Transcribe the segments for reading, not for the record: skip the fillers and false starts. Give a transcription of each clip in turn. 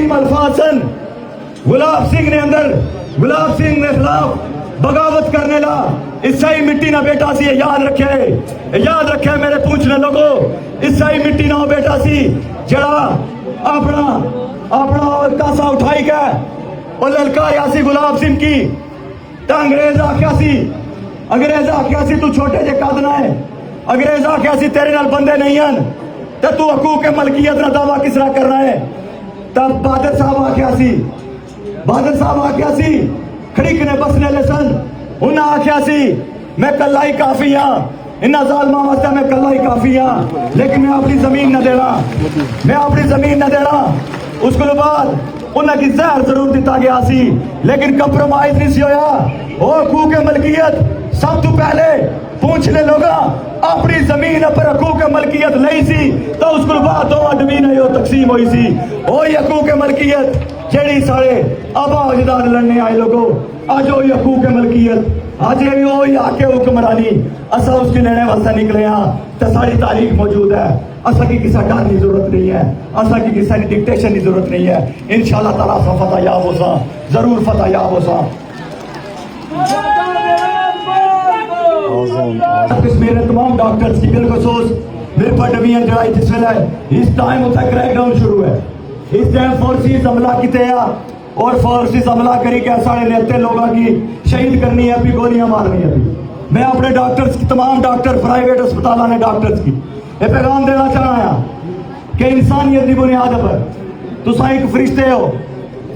अजीम अल्फाज सन। गुलाब सिंह ने अंदर गुलाब सिंह ने खिलाफ बगावत करने ला ईसाई मिट्टी ना बेटा सी, याद रखे मेरे पूछने लोगों, ईसाई मिट्टी ना बेटा सी जड़ा अपना अपना कासा उठाई के और ललकाया सी गुलाब सिंह की। तो अंग्रेज आख्या सी तू छोटे जे कद ना है, अंग्रेज आख्या सी तेरे नाल बंदे नहीं हैं, तो तू हकूक मलकियत का दावा किस तरह करना है। तब बहादुर साहब आख्या सी खड़ीक ने बसने ले सन, उन्हें आख्या सी मैं कल्ला ही काफी हाँ, इन्ना जालमा वास्ते मैं कल्ला ही काफी हाँ, लेकिन मैं अपनी जमीन न देना। उसके बाद उन्हें की जहर जरूर दिता गया सी, लेकिन कंप्रोमाइज नहीं सी होया। ओ हकूक मलकियत सब तो पहले पूछने लोगा अपनी जमीन पर हकूक मलकियत नहीं सी, तो उसके बाद दो जमीन तकसीम हुई सी। ओ हकूक मलकियत जेड़ी सारे आबा अजदाद लड़ने आए लोगों, आज वही हकूक मलकियत, आज भी वही आके हुक्मरानी असा उसकी लेने वास्ते निकले हाँ। तो सारी तारीख मौजूद है, असा की किसी डर की जरूरत नहीं है, असा की किसी डिक्टेशन की जरूरत नहीं है। इंशाअल्लाह ताला सा फतह याब हो सा, जरूर फतह याब हो सा। मेरे तमाम डॉक्टर्स की बिलखसूस मेरे पर डिवीजन जड़ा जिस वेले इस टाइम उत्थे क्रैकडाउन शुरू है, इस टाइम फोर्सिस हमला किते आ और फोर्सिस हमला करी के साढ़े नेते लोगों की शहीद करनी है, अभी गोलियां मारनी है। मैं अपने डॉक्टर्स की तमाम डॉक्टर प्राइवेट अस्पताल ने डॉक्टर्स की ये पैगाम देना चाहना कि इंसानियत की बुनियाद पर तुसा एक फरिश्ते हो,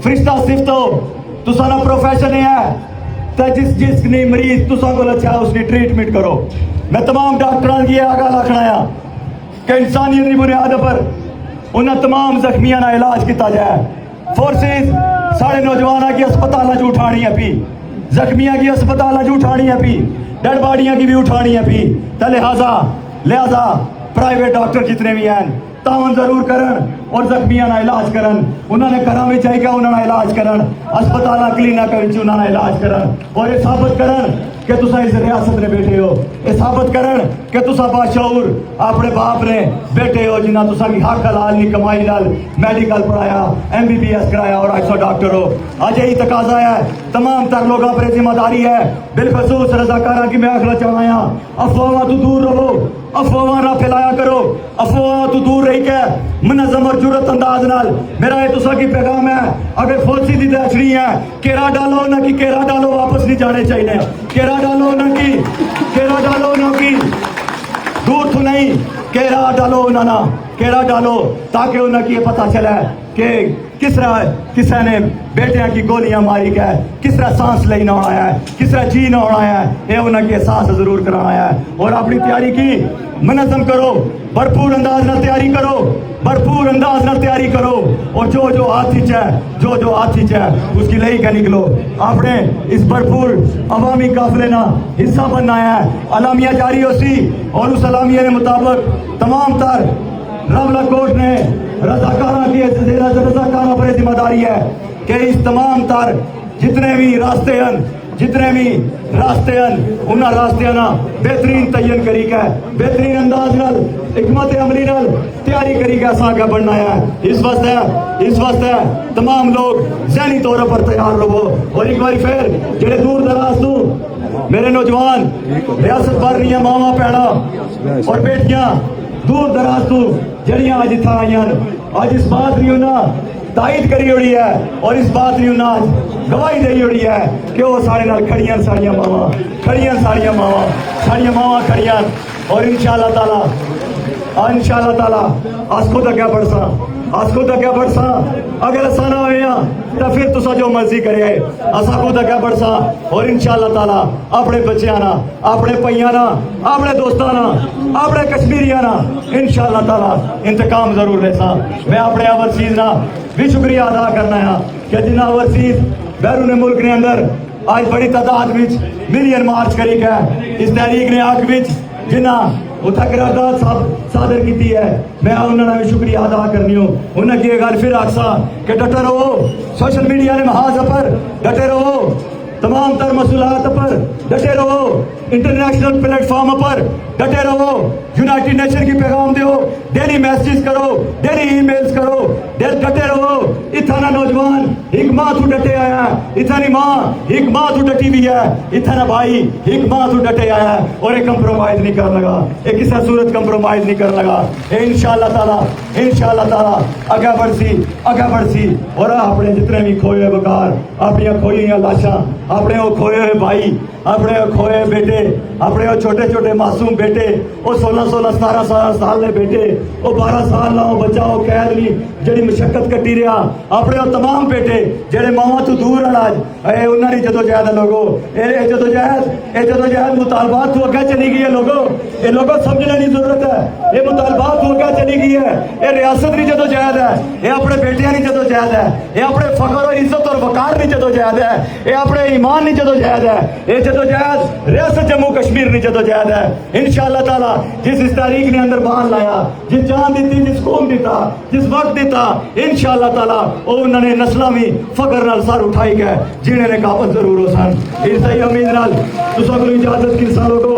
फरिश्ता सिफ्त हो, तुसा ना प्रोफेशन है, तो जिसने मरीज तुसा को अच्छा उसकी ट्रीटमेंट करो। मैं तमाम डॉक्टरों की आगाह रखना कि इंसानियत की बुनियाद पर उन्हें तमाम जख्मियों का इलाज किया जाए। फोर्सेस साढ़े नौजवानों की अस्पताल जो उठानी है पी, जख्मियों की अस्पताल जो उठानी है पी, डेड बॉडियां की भी उठानी है पी। तो लिहाजा प्राइवेट डॉक्टर जितने भी हैं तावन जरूर करन और जख्मियों का इलाज करन, उन्होंने घरों में चाहिए उन्होंने इलाज करन, अस्पताल क्लिनिक उन्होंने इलाज करन और ये साबित करन कि तुसा इस रियासत ने बैठे हो, ये साबित करन कि तुसा बाशऊर अपने बाप ने बैठे हो जिन्हें तुसा की हक हलाल की कमाई नाल मेडिकल पढ़ाया, MBBS कराया और 800 डॉक्टर हो। आज यही तकाजा है, तमाम तर लोगों पर जिम्मेदारी है, बिलखसूस रजाकारा की मैं आखना चाहना अफवाह तो दूर रहो, अफवाह ना फैलाया करो, अफवाह तो दूर रही के मुनज़्ज़म और जुरत अंदाज नाल मेरा ये तुसा की पैगाम है। अगर फौजी दी दहशरी है केरा डालो ना कि केरा डालो, वापस नहीं जाने चाहिए, केरा डालो ना कि दूर तो नहीं, केरा डालो ना केरा डालो, ताकि उन्हें ये पता चले कि किस तरह किसी ने बेटियां की गोलियां मारी गए, किस तरह सांस लेना होना है, किस तरह जीना होना है, ये उन्हें एहसास जरूर कराना है। और अपनी तैयारी की मुनज़्ज़म करो, भरपूर अंदाज ना तैयारी करो, भरपूर अंदाज ना तैयारी करो और जो हाथी है उसकी लई के निकलो। आपने इस भरपूर अवामी काफिले ना हिस्सा बनना है। अलामिया जारी हो सी और उस अलामिया के मुताबिक तमाम तर रावला कोर्ट ने रजाकारा पर जिम्मेदारी है कि इस तमाम तर जितने भी रास्ते हैं उन्हें रास्ते ना बेहतरीन तयन करी के बेहतरीन अंदाज नाल हिकमत अमली नाल तैयारी करी के असा आगे बढ़ना है। इस वास्ते तमाम लोग ज़हनी तौर पर तैयार रहो। और एक बार फिर जेड़े दूर दराज तो मेरे नौजवान रियासत भर रही मावा भैणा और बेटियां दूर दराज तो जड़ियां आज इतना आई आज इस बात नहीं होना तायद करी होड़ी है और इस बात नहीं होना गवाही दी होड़ी है कि वो सारे नाल खड़ियां साड़ियां मावा खड़ियां और इंशाअल्लाह ताला अस खुद अगे बढ़सा अगर असा ना होया तो फिर तुसा जो मर्जी करे असा खुद अगे बढ़सा और इंशाअल्लाह ताला अपने बच्चों ना, अपने भैया ना, अपने दोस्तों ना, अपने कश्मीरिया ना इंशाअल्लाह ताला इंतकाम जरूर लेसा। मैं अपने ओवरसीज ना भी शुक्रिया अदा करना है कि जिन्हें ओवरसीज बैरून मुल्क ने अंदर आज बड़ी तादाद में मिलियन मार्च करी गए इस तहरीक ने आग में जिन्हें उत्थे करारदाद सादर की है। मैं उन्होंने भी शुक्रिया अदा करनी हूँ। उन्हें की गल फिर आखसा कि डटे रहो, सोशल मीडिया ने महाज पर डटे रहो, तमाम तर मसूलात पर डटे रहो, इंटरनेशनल प्लेटफॉर्म पर डटे रहो, यूनाइटेड नेशन की पैगाम दो, डेली मैसेज करो, डेली ईमेल्स करो, डटे रहो, इतना नौजवान एक मां तू डटे आया है, इतनी मां एक मां तू डटी भी है, इतना भाई एक मां तू डटे आया है और एक कंप्रोमाइज नहीं कर लगा, एक किसी सूरत कंप्रोमाइज नहीं कर लगा। इंशाअल्लाह ताला अगे बढ़सी और अपने जितने भी खोए हुए बकार, अपनी खोई हुई लाशा, अपने वो खोए हुए भाई, अपने खोए हुए बेटे, अपने वो छोटे छोटे मासूम बेटे, वो 16-16 17 साल के बेटे, वो 12 साल ना बच्चा वो कैद नहीं जी मुशक्कत कटी रहा, अपने वो तमाम बेटे जेडे मावा तो दूर हैं आज उन्होंने जदोजहद है लोगो, ये जदोजहद मुतालबात तो अगे चली गई है लोगो, ये लोगों समझने की जरूरत है, ये मुतालबात तो अगे चली गई है, ये रियासत की जदोजहद है, ये अपने बेटियां की जदोजहद है, ये अपने फखर और इज्जत और वकार की जदोजहद है, ये अपने ईमान की जदोजहद है, ये जदोजहद रियासत जम्मू कश्मीर की जदोजहद है। इंशाअल्लाह ताला जिस इस तारीख ने अंदर बांध लाया, जिस जान दी, जिस कौम दिता, जिस वक्त दिता, इंशाअल्लाह ताला उन्होंने नस्लां भी फखर नाल सर उठाई गए, जीने ने काबत जरूर हो सन। इस उम्मीद नाल तुसां कोल इजाजत किसा लोगो,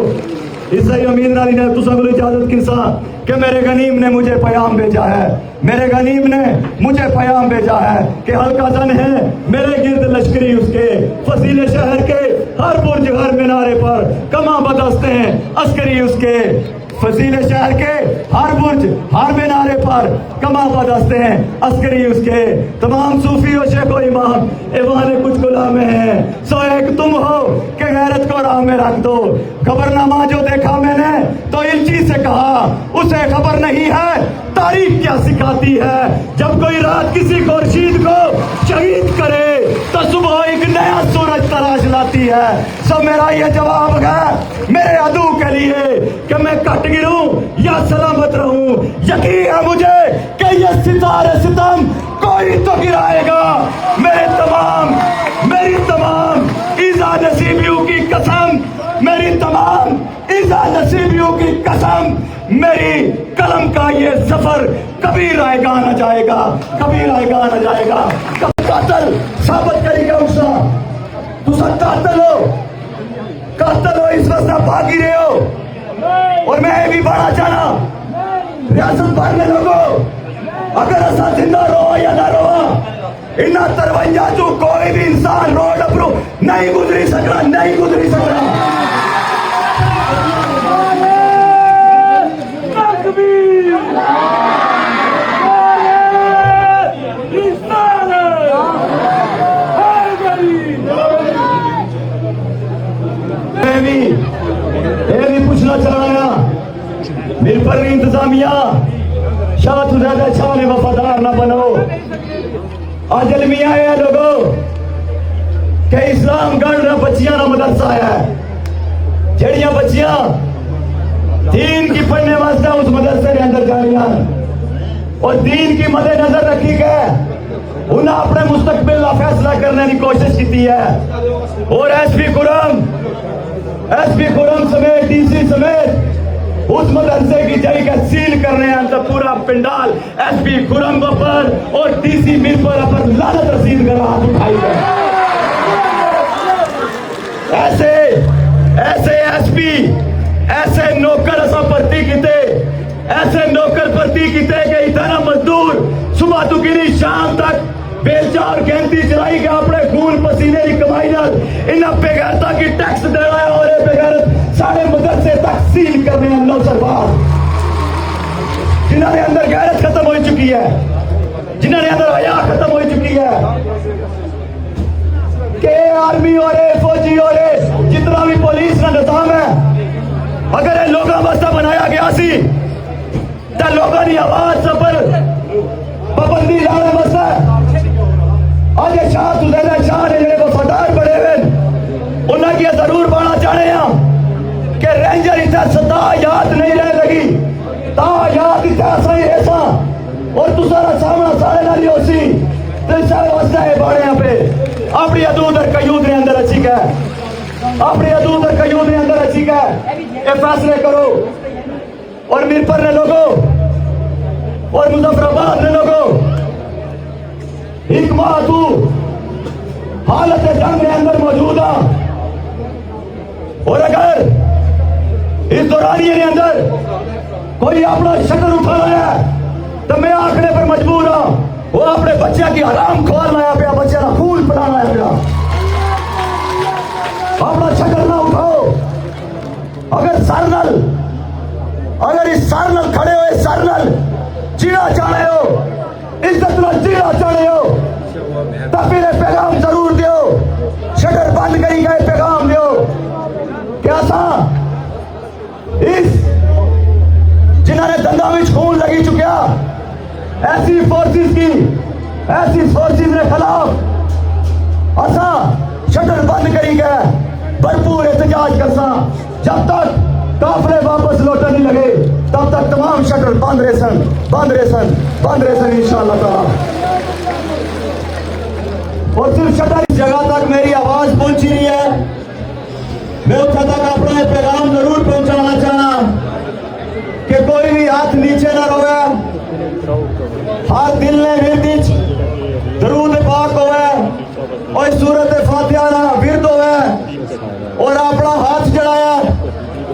इस उम्मीद नाल तुसां कोल इजाजत किसा कि मेरे गनीम ने मुझे पैगाम भेजा है, मेरे गनीम ने मुझे पैगाम भेजा है कि हल्का जन है मेरे गिर्द लश्करी उसके, फसीले शहर के हर बुर्ज हर मीनारे पर कमा बदस्ते हैं अस्करी उसके, फसीले शहर के हर बुर्ज हर मीनारे पर कमा बदस्ते हैं अस्करी उसके, तमाम सूफी और शेख इमाम एवाने कुछ गुलाम हैं, सो एक तुम हो कि गैरत को राह में रख दो, खबरनामा जो देखा मैंने तो इल्ची से कहा उसे खबर नहीं है तारीख क्या सिखाती है, जब कोई रात किसी खुर्शीद को शहीद करे तो सुबह एक नया सूरज तराश लाती है। सब मेरा ये जवाब है मेरे अदू के लिए कि मैं कट गिरूं या सलामत रहूं, यकीन है मुझे कि ये सितारे सितम कोई तो गिराएगा, मेरी तमाम ईज़ा नसीबियों की कसम, मेरी तमाम ईज़ा नसीबियों की कसम, मेरी कलम का ये सफर कभी रायगा न जाएगा, कभी रायगा न जाएगा। कातल साबित करेगा उसका, तुसा कातल हो इस वक्त भागी रहे हो और मैं भी बड़ा चाहना रियासत भर में लोगों अगर ऐसा जिंदा रहो या ना रहो, इन्ना 53 जो कोई भी इंसान रोड अपरू नहीं गुजरी सकता। पूछना चाह रहा मेरे पर इंतजामिया शाह तू ज्यादा शाह ने वफादार ना बनो, आज अलमिया है लोगों के इस्लाम गढ़ बच्चियां ना मदरसा है, जड़ियां बच्चियां दीन की पढ़ने वास्ते उस मदरसे के अंदर जा रही और दीन की मद्दे नजर रखी गए, उन्हें अपने मुस्तकबिल का फैसला करने की कोशिश की है और एसपी खुरम समेत डीसी समेत उस मदरसे की जई का सील करने तो पूरा पिंडाल एसपी खुरम पर और डीसी मिल पर लानत रसीद कर हाथ उठाई गए। ऐसे एसपी ऐसे नौकर असा भर्ती किते, ऐसे नौकर भर्ती किते कि इतना मजदूर सुबह तो गिरी शाम तक बेलचा और गैंती चलाई के अपने खून पसीने की कमाई नाल इन्हें बेगैरता की टैक्स देना है और बेगैरत साढ़े मदरसे तक सील करने हैं। लो सरकार जिन्होंने अंदर गैरत खत्म हो चुकी है, जिन्होंने अंदर हया खत्म हो चुकी है, के आर्मी और फौजी और जितना भी पुलिस का निजाम है अगर ये लोगों वास्ते बनाया गया सी तो लोगों की आवाज पर पाबंदी लाने वास्ते आज शाह सुजैदा शाह ने जो वफादार बड़े हुए उन्हें ये जरूर पाना चाहते हैं कि रेंजर इतना सदा याद नहीं रह लगी ता याद इतना सही ऐसा और तुसारा सामना सारे नाली होसी तो सारे वास्ते बाड़े पे अपनी अदूद और कयूद ने अंदर अच्छी है, अपनी अदूद और कयूद ने अंदर अच्छी है, ये फैसले करो और मीरपुर ने लोगों और मुजफ्फराबाद ने लोगों एक माह तू हालत जंग के अंदर मौजूद है और अगर इस दौरानिये के अंदर कोई अपना शक्ल उठा रहा है तो मैं आंकड़े पर मजबूर हूं وہ اپنے بچے کی حرام خوار لایا پیا, بچے کا خون پلانا ہے پیا. اپنا شکل نہ اٹھاؤ. اگر اس سر نل کھڑے ہوئے سر نل جینا چاہے ہو, عزت نال جینا چاہے ہو, تو پھر پیغام ضرور دیو. شٹر بند کری گئے پیغام دیو. کیا سا اس جنہوں نے دنداں میں خون لگی چکیا, ایسی فورسز کے خلاف اساں شٹر بند کری گئے, بھرپور احتجاج کرساں. جب تک قافلے واپس لوٹن نہیں لگے تب تک تمام شٹر بند رہے سن انشاءاللہ تعالی. اور صرف شٹر اس جگہ تک میری آواز پہنچی رہی ہے, میں اتنا تک اپنا پیغام ضرور پہنچانا چاہنا کہ کوئی بھی ہاتھ نیچے نہ روے, ہاتھ دل نے وردچ درود پاک ہوئے اور سورت فاتحہ نہ ورد ہوئے, اور اپنا ہاتھ جڑایا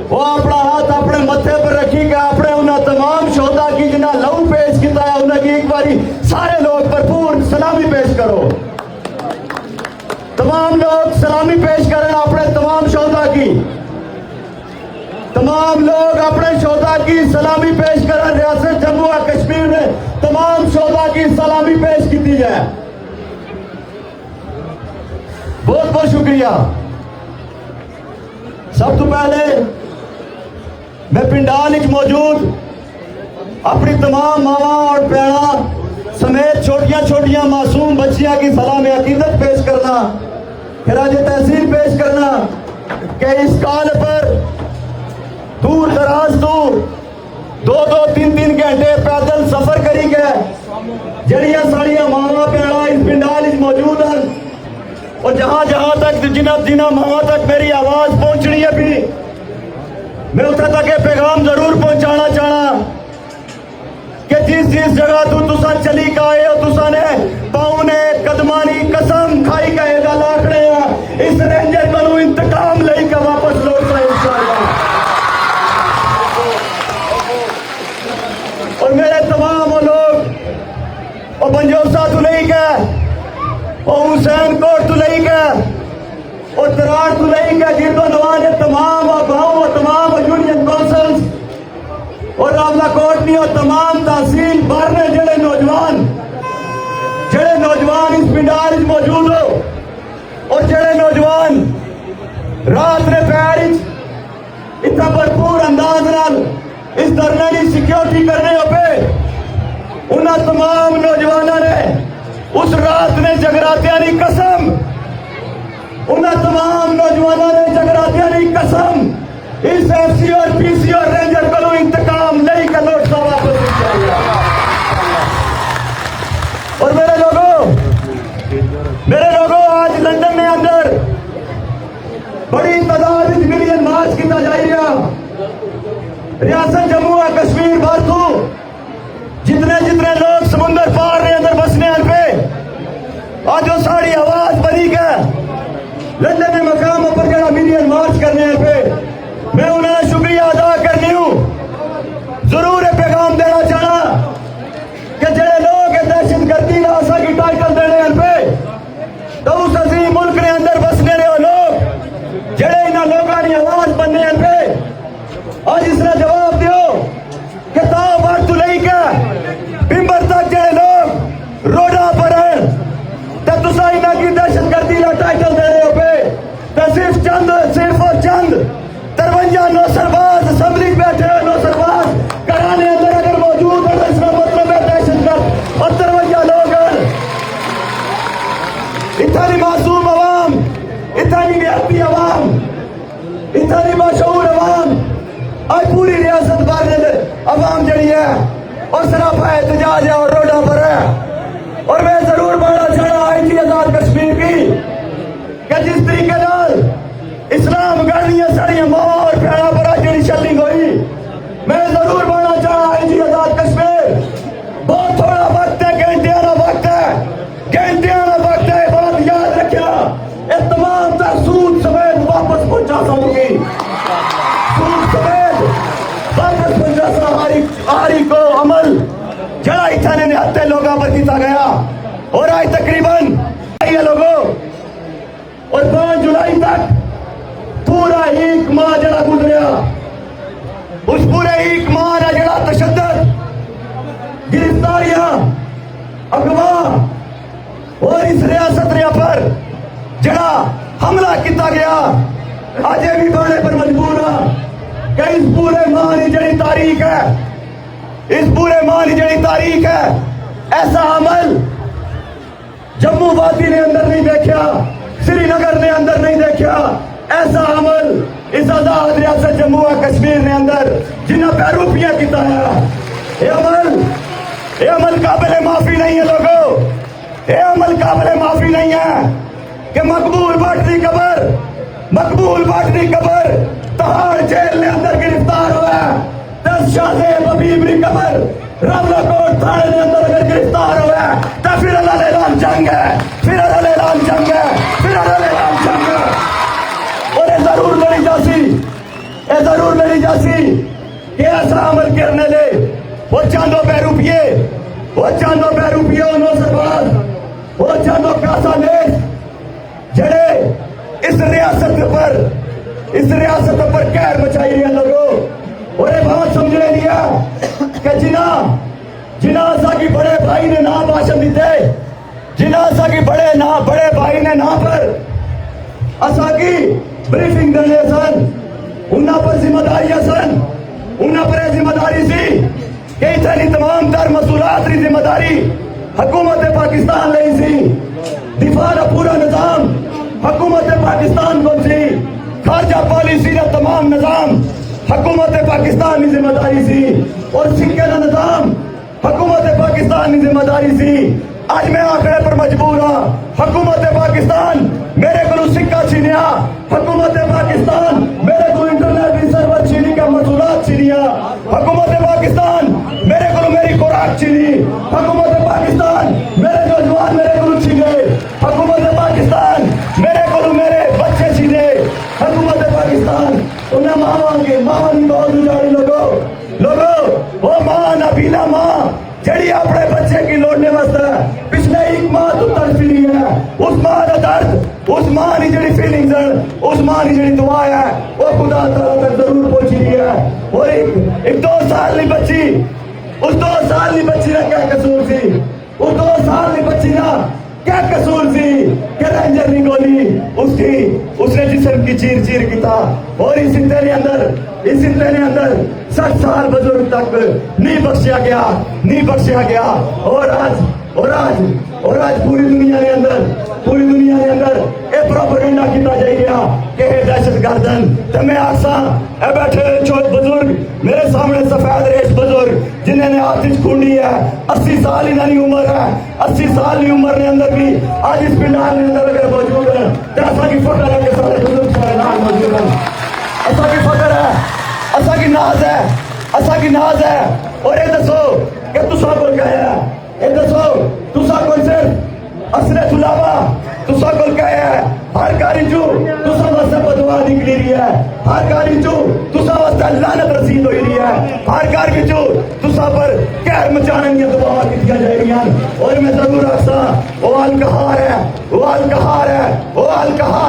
وہ اپنا ہاتھ اپنے متھے پر رکھی کہ اپنے انہاں تمام شہداء کی جنہاں لہو پیش کیتا ہے انہاں کی ایک باری سارے لوگ بھرپور سلامی پیش کرو. تمام لوگ سلامی پیش کریں اپنے تمام شہداء کی. تمام لوگ اپنے شہداء کی سلامی پیش کریں. ریاست جموں و کشمیر نے تمام شہداء کی سلامی پیش کی جائے. بہت بہت شکریہ. سب تو پہلے میں پنڈال وچ موجود اپنی تمام ماواں اور بہناں سمیت چھوٹیاں معصوم بچیاں کی سلام عقیدت پیش کرنا, خراج تحسین پیش کرنا کہ اس کال پر دور دراز دو 3 گھنٹے پیدل سفر کری گئے. جڑیاں ساڑیاں ماواں بہناں اس پنڈال وچ موجود ہیں, اور جہاں تک جنہ ماواں تک میری آواز پہنچنی ہے بھی میں اتنا تک یہ پیغام ضرور پہنچانا چاہنا کہ جس جگہ تسا چلی گئے ہو, تسا نے پاؤں نے قدمانی قسم کھائی گئے گا لاکھڑے ہیں اس رینجر کو انتقام لئی کے واپس لوٹ رہے انشاءاللہ. اور میرے تمام وہ لوگ وہ بنجوسا تو نہیں گئے, وہ حسین کوٹ تو نہیں گئے, اور تراڑ تو نہیں گئے, جیتو دوان تمام گاؤں اور تمام یونین کونسلز اور راولہ کوٹنی اور تمام تحصیل بارنے جڑے نوجوان اس پنڈال وچ موجود ہو, اور جڑے نوجوان رات نے پیر اتنا بھرپور انداز نال اس دھرنے کی سیکیورٹی کرنے ہو پہ انہاں تمام نوجوانوں نے اس رات نے جگراتیاں دی قسم, انہاں تمام نوجوانوں نے جگراتیاں دی قسم اس ایف سی اور پی سی اور رینجر کو انتقام لے کے لوٹنا واپس انشاءاللہ. اور میرے لوگوں آج لندن میں اندر بڑی تعداد ملین مارچ کیتا جائی رہا. ریاست جموں و کشمیر بھارتو جتنے لوگ سمندر پار نے اندر بسنے پہ آج وہ ساری آواز بنی گئے لندن میں مقام پر جڑا ملین مارچ کرنے پہ میں انہیں شکریہ ادا کرنی ہوں. ضرور یہ پیغام دینا چاہنا کہ جڑے لوگ دہشت گردی ناسا کی ٹائٹل دینے پہ تو اس عظیم ملک نے اندر بسنے رہے لوگ جڑے انہاں لوگوں کی آواز بننے پہ آج اس نے جواب دیو کہ تا وقت لئی کے بمبر تک جڑے لوگ روڈا پر ہیں تے تساں انہاں کی دہشت گردی کا ٹائٹل دے رہے ہو پہ تے صرف اور چند 53 نوسرباز اسمبلی بیٹھے ہوئے نوسرباز کرانے اندر اگر موجود ہے اس کا مطلب ہے دہشت گرد اور 53 لوگ ہیں. اتنی معصوم عوام, اتنی نیتی عوام, اتنی مشہور عوام آج پوری ریاست بھر عوام جڑی ہے اور سراپا احتجاج ہے اور روڈا پر ہے. اور میں ضرور بڑھنا چاہنا آئی تھی آزاد کشمیر کی کہ جس طریقے نال اسلام گڑھنیاں سڑیاں ماں اور پیڑا پر جڑی شلنگ ہوئی, میں ضرور بڑھنا چاہنا آئی تھی آزاد کشمیر. بہت تھوڑا وقت ہے, گھنٹیاں نا وقت ہے, بات یاد رکھنا یہ تمام تر سود سمیت واپس پہنچا سکوں گی. سود سمیت واپس پہنچا سا ہاری کو عمل جڑا اتنے ہتے لوگ बराबर किया गया और आज तकरीबन ये लोगों और 5 जुलाई तक पूरा 1 माह जड़ा गुजरिया, उस पूरे 1 माह का जड़ा तशद्दुद, गिरफ्तारियां, अगवा और इस रियासत पर जड़ा हमला किया गया, अजे भी बाने पर मजबूर हाँ कि इस पूरे माह की जड़ी तारीख है, इस पूरे माह की जड़ी तारीख है, ऐसा अमल जम्मू वादी ने अंदर नहीं देखा, श्रीनगर ने अंदर नहीं देखा, ऐसा अमल इस आजाद रियासत जम्मू और कश्मीर ने अंदर जिन्हें पैरूपियां किया है। ये अमल काबिल माफी नहीं है लोगों, ये अमल काबिल माफी नहीं है कि मकबूल भट्ट की कबर तहाड़ जेल ने अंदर गिरफ्तार हुआ, 10 शाहजेब हबीब की कबर रावलाकोट थाने के अंदर अगर गिरफ्तार हुआ तो फिर अल्लाह जंग है, फिर अल्लाह जंग है, फिर अल्लाह जंग है। और ये जरूर लड़ी जासी कि ऐसा अमल करने ले वो चांदो पैरूपिये, वो चांदो पैरूपिये उन्होंने सरबाज, वो चांदो कासा लेस जड़े इस रियासत पर कहर मचाई रहे लोगों। और ये बात समझने लिया कि जिना असा की बड़े भाई ने ना भाषण दीते, जिना असा की बड़े भाई ने ना पर असा की ब्रीफिंग देने सन, उन्ना पर जिम्मेदारियां सन, उन्ना पर जिम्मेदारी सी कि इतनी तमाम तर मसूलात की जिम्मेदारी हुकूमत पाकिस्तान ली सी, दिफा का पूरा निजाम हुकूमत पाकिस्तान को सी, खारजा पॉलिसी का तमाम निजाम हुकूमत पाकिस्तान की जिम्मेदारी सी, और सिक्के का निजाम हुकूमत पाकिस्तान की जिम्मेदारी सी। आज मैं आंकड़े पर मजबूर हाँ, हुकूमत पाकिस्तान मेरे को सिक्का छीनिया, हुकूमत पाकिस्तान मेरे को इंटरनेट सर्वर छीनी का मसूलात छीनिया, हुकूमत पाकिस्तान मेरे को मेरी खुराक छीनी, हुकूमत पाकिस्तान मेरे नौजवान मेरे को छीने, हुकूमत पाकिस्तान मेरे को मेरे बच्चे छीने, हुकूमत पाकिस्तान उन्हें मां नहीं बहुत उजाड़ी लोगो वो मां नबीला मां जड़ी अपने बच्चे की लौटने वास्ते पिछले 1 माह तो तड़फी रही है, उस मां का दर्द, उस मां की जड़ी फीलिंग्स है, उस मां की जड़ी दुआ है वो खुदा ताला तक जरूर पहुंची रही है। और एक 2 साल की बच्ची, उस 2 साल की बच्ची का क्या कसूर सी, उस 2 साल की बच्ची का क्या कसूर सी कि रेंजर नहीं गोली उसने जिस्म की चीर किया। और इस सिलसिले ने अंदर 60 साल बुजुर्ग तक नहीं बख्शिया गया। और आज पूरी दुनिया के अंदर ये प्रोपेगेंडा किया जाए गया कि ये दहशतगर्दन। तो मैं आसा ए बैठे छोटे बुजुर्ग मेरे सामने सफेद रेश बुजुर्ग जिन्होंने हाथ खूंडी है, 80 साल इन्होंने उम्र है, 80 साल की उम्र के अंदर भी आज इस पिंडाल के अंदर अगर मौजूद है तो ऐसा की फकर है कि सारे बुजुर्ग सारे नाल मौजूद हैं, ऐसा की फकर है, ऐसा की नाज है। और ये दसो कि तुसा को क्या है, ये दसो तुसा को सिर्फ असले तुलावा तुसा को क्या है, हर कारी चू तुसा वास्ते बदवा निकली रही है, हर कारी चू तुसा वास्ते लानत रसीद हुई रही है, हर कारी चू तुसा पर कहर मचाने की दुआवां की जा रही हैं। और मैं जरूर आखसा वो अलकहार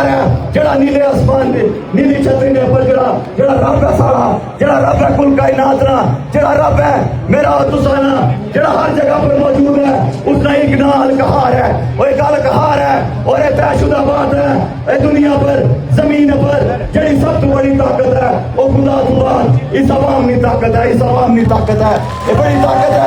है जड़ा नीले आसमान दे नीली छतरी ने पर जड़ा रब है सारा, जड़ा रब है कुल कायनात ना, जड़ा रब है मेरा तुसा ना, जड़ा हर जगह पर मौजूद है, उसका एक नाम अलकहार है, वो एक अलकहार है। और ये तयशुदा बात है, ये दुनिया पर जमीन पर जड़ी सबसे बड़ी ताकत है वो खुदा इस अवाम की ताकत है, इस अवाम की ताकत है, ये बड़ी ताकत है।